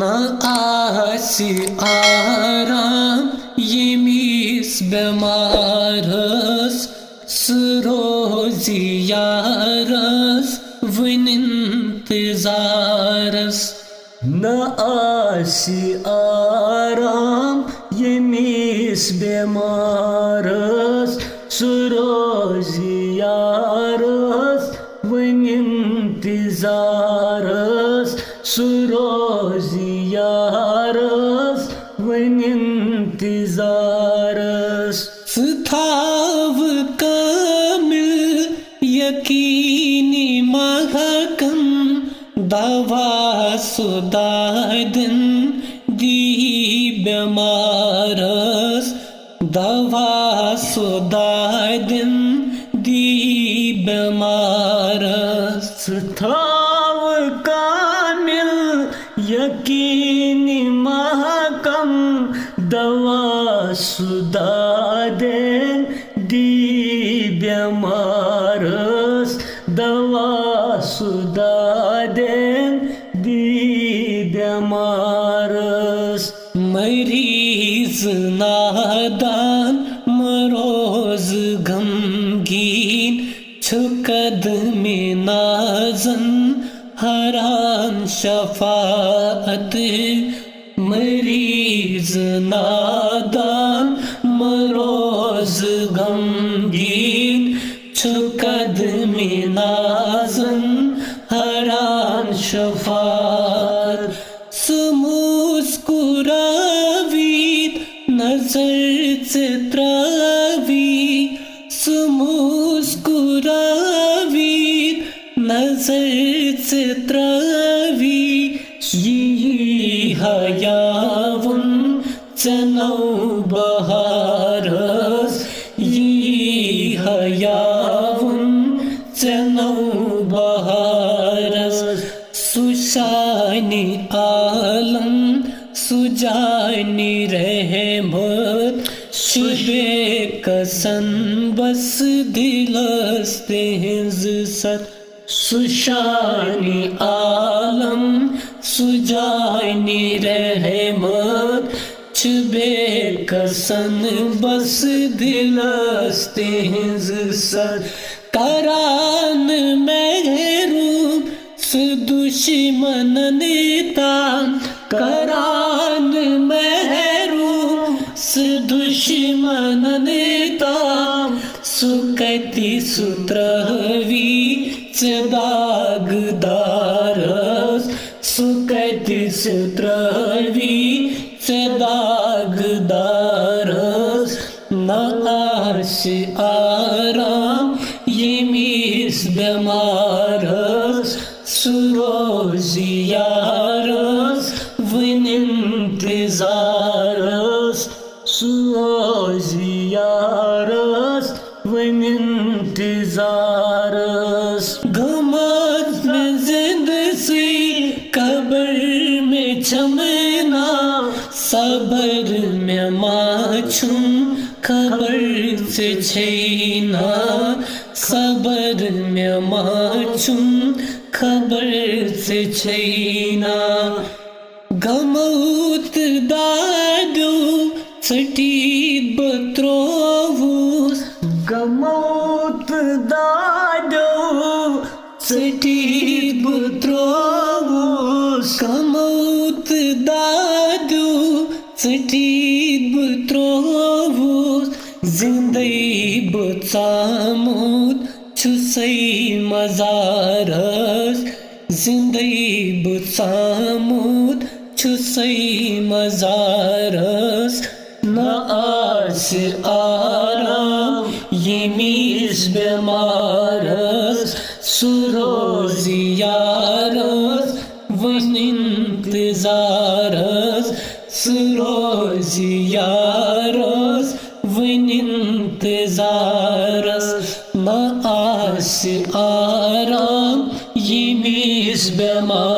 ना आसी आराम येमिस बेमारस रोजी यारस वन इंतजारस न आसी आराम येमिस बेमारस रोजी यारस वन इंतजारस रोजी यारस वन इंतजारस थाव कामिल यकीनी महकम दवा सुदादन दी बेमारस दवा सुदादन दी बेमारस थाव कामिल यकीनी महकम दवा सुदादन दी बेमारस दवा सुदादन दी बेमारस मरीज नादान मरोज गमगीन छुकद में नाजन हरान शफाअत मरीज नादान मरोज गमगीन छुकद में नाजन हरान शफाअत मुस्कुरावीत नजर चित्रावी मुस्कुरावीत नजर चित्रावी यी हयावन चनौ बहारस यी हयावन चनौ बहारस सुशानी आलम सुजानी रहमत शुबे कसन बस दिलस्ते सत सुशानी आलम सुजानी रहमत शुबे कसन बस दिलस्ते सत करान महरूम दुश्मन नेता करान महरूम दुश्मन नेता सुकति सुत्रहवी दागदारस सुकति सुत्रहवी दागदारस न आश आराम येमिस बेमारस रोजी यारस वन इंतजारस रोजी यारस वन इंतजारस गमत में जिंदगी कब्र में चमना सबर में माछूम खबर से छीना सबर में माछूम खबर से छीना गमौत दादू छठी बत्रोवूस गमौत दादू छठी बत्रोवूस गमौत दादू छठी बत्रोवूस जिंदगी बचामूद छुसै मजारस जिंदगी बचामूद छुसै मजारस न आश आराम येमिस बेमारस रोजी यारस वन इंतजारस रोजी यारस वन इंतजारस न आश आराम येमिस बेमारस